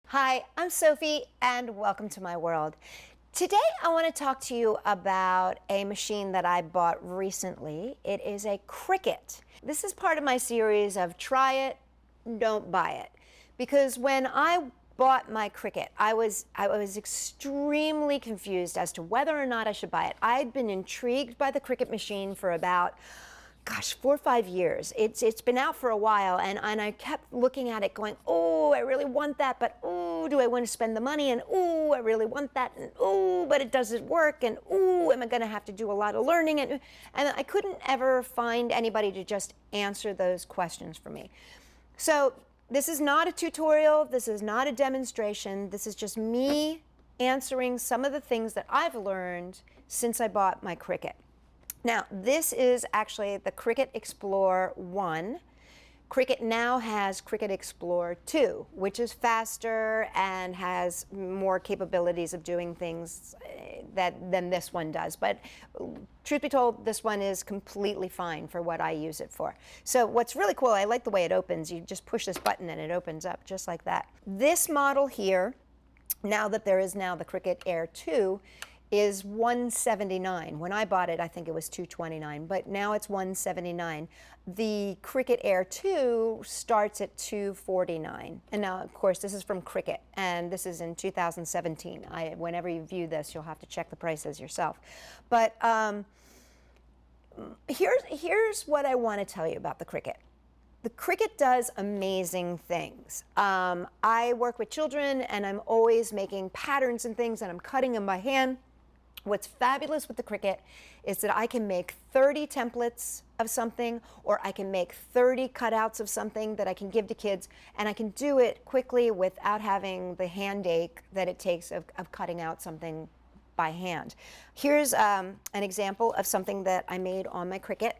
Hi, I'm Sophie and welcome to my world. Today I want to talk to you about a machine that I bought recently. It is a Cricut. This is part of my series of try it, don't buy it. Because when I bought my Cricut, I was extremely confused as to whether or not I should buy it. I'd been intrigued by the Cricut machine for about 4 or 5 years. It's been out for a while, and I kept looking at it going, oh, I really want that, but oh, do I want to spend the money? And oh, I really want that, and oh, but it doesn't work, and oh, am I going to have to do a lot of learning? And I couldn't ever find anybody to just answer those questions for me. So this is not a tutorial, this is not a demonstration, this is just me answering some of the things that I've learned since I bought my Cricut. Now, this is actually the Cricut Explore 1. Cricut now has Cricut Explore 2, which is faster and has more capabilities of doing things than this one does. But truth be told, this one is completely fine for what I use it for. So what's really cool, I like the way it opens. You just push this button and it opens up just like that. This model here, now that there is now the Cricut Air 2, is $179. When I bought it, I think it was $229, but now it's $179. The Cricut Air 2 starts at $249. And now, of course, this is from Cricut, and this is in 2017. Whenever you view this, you'll have to check the prices yourself. But here's what I want to tell you about the Cricut. The Cricut does amazing things. I work with children, and I'm always making patterns and things, and I'm cutting them by hand. What's fabulous with the Cricut is that I can make 30 templates of something, or I can make 30 cutouts of something that I can give to kids, and I can do it quickly without having the hand ache that it takes of cutting out something by hand. Here's an example of something that I made on my Cricut.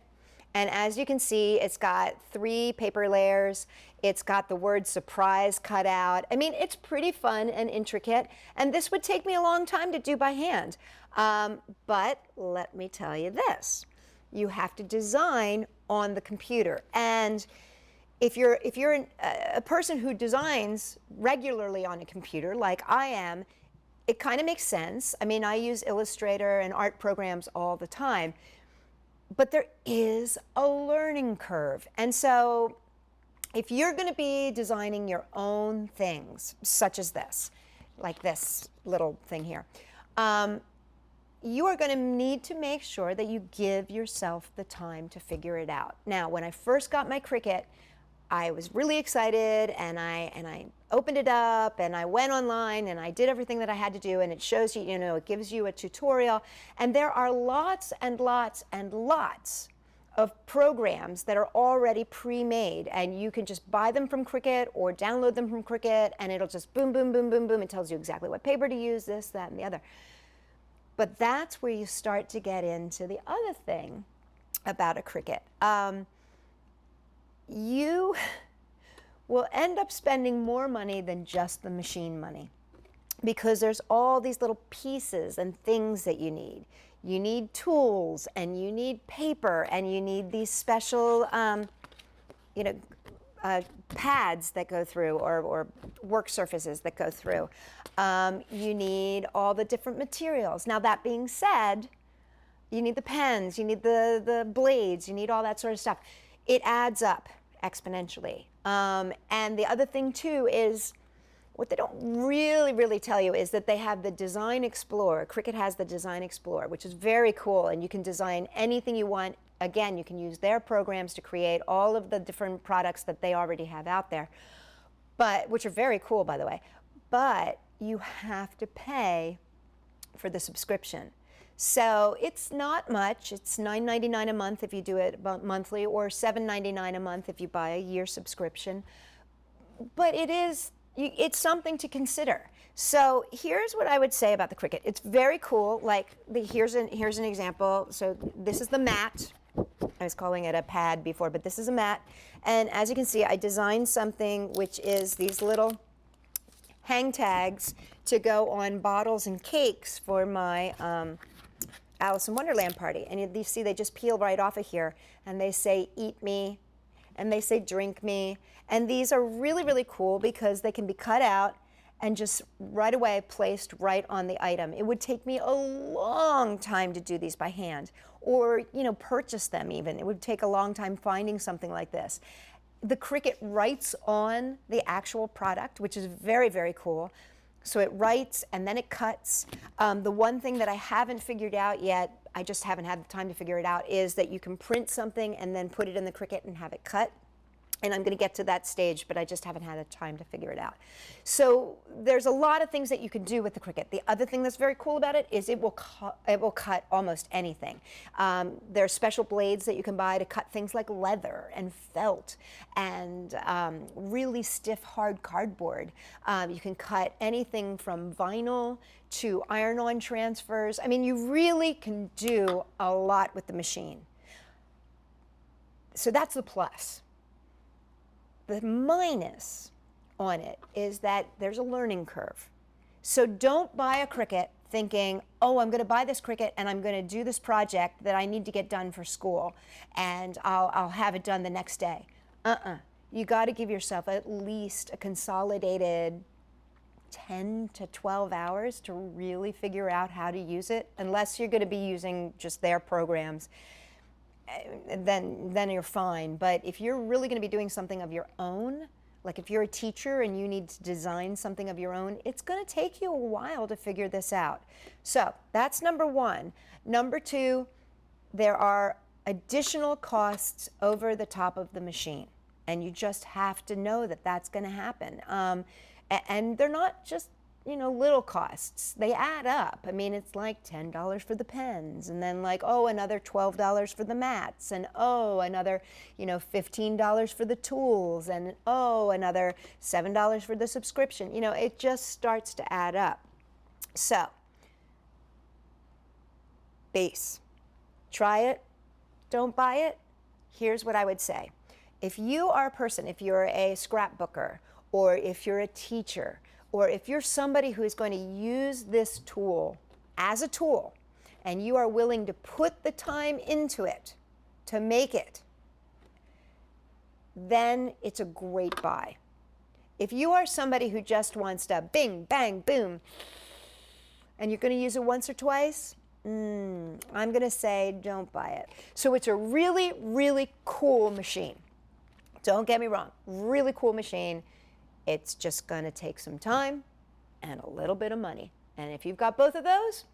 And as you can see, it's got 3 paper layers. It's got the word surprise cut out. I mean, it's pretty fun and intricate. And this would take me a long time to do by hand. But let me tell you this. You have to design on the computer. And if you're a person who designs regularly on a computer, like I am, it kind of makes sense. I mean, I use Illustrator and art programs all the time. But there is a learning curve. And so if you're going to be designing your own things, such as this, like this little thing here, you are going to need to make sure that you give yourself the time to figure it out. Now, when I first got my Cricut, I was really excited, and I opened it up, and I went online, and I did everything that I had to do, and it shows you, it gives you a tutorial, and there are lots and lots and lots of programs that are already pre-made, and you can just buy them from Cricut or download them from Cricut, and it'll just boom, boom, boom, boom, boom. It tells you exactly what paper to use, this, that, and the other. But that's where you start to get into the other thing about a Cricut. You will end up spending more money than just the machine money, because there's all these little pieces and things that you need. You need tools, and you need paper, and you need these special pads that go through, or work surfaces that go through. You need all the different materials. Now, that being said, you need the pens, you need the blades, you need all that sort of stuff. It adds up exponentially. And the other thing too is, what they don't really tell you is that they have the Design Explorer. Cricut has the Design Explorer, which is very cool, and you can design anything you want. Again, you can use their programs to create all of the different products that they already have out there, which are very cool, by the way. But you have to pay for the subscription. So it's not much. It's $9.99 a month if you do it monthly, or $7.99 a month if you buy a year subscription. But it's something to consider. So here's what I would say about the Cricut. It's very cool. Like here's an example. So this is the mat. I was calling it a pad before, but this is a mat. And as you can see, I designed something which is these little hang tags to go on bottles and cakes for my Alice in Wonderland party. And you see they just peel right off of here, and they say eat me, and they say drink me. And these are really, really cool because they can be cut out, and just right away placed right on the item. It would take me a long time to do these by hand, or purchase them even. It would take a long time finding something like this. The Cricut writes on the actual product, which is very, very cool. So it writes and then it cuts. The one thing that I haven't figured out yet, I just haven't had the time to figure it out, is that you can print something and then put it in the Cricut and have it cut. And I'm going to get to that stage, but I just haven't had the time to figure it out. So there's a lot of things that you can do with the Cricut. The other thing that's very cool about it is it will cut almost anything. There are special blades that you can buy to cut things like leather and felt and really stiff, hard cardboard. You can cut anything from vinyl to iron-on transfers. I mean, you really can do a lot with the machine. So that's the plus. The minus on it is that there's a learning curve. So don't buy a Cricut thinking, oh, I'm going to buy this Cricut and I'm going to do this project that I need to get done for school and I'll have it done the next day. You got to give yourself at least a consolidated 10 to 12 hours to really figure out how to use it, unless you're going to be using just their programs. Then you're fine. But if you're really going to be doing something of your own, like if you're a teacher and you need to design something of your own, it's going to take you a while to figure this out. So that's number one. Number two, there are additional costs over the top of the machine. And you just have to know that that's going to happen. And they're not just little costs. They add up. I mean, it's like $10 for the pens, and then like, oh, another $12 for the mats, and oh, another, $15 for the tools, and oh, another $7 for the subscription. It just starts to add up. So, base. Try it. Don't buy it. Here's what I would say. If you are a person, if you're a scrapbooker, or if you're a teacher, or if you're somebody who is going to use this tool as a tool, and you are willing to put the time into it to make it, then it's a great buy. If you are somebody who just wants to bing, bang, boom, and you're going to use it once or twice, I'm going to say don't buy it. So it's a really, really cool machine. Don't get me wrong, really cool machine. It's just going to take some time and a little bit of money. And if you've got both of those,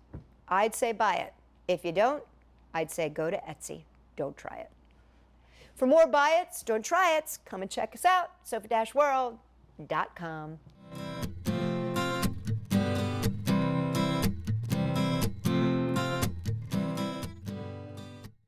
I'd say buy it. If you don't, I'd say go to Etsy. Don't try it. For more buy-its, don't try-its, come and check us out, Sophie-World.com.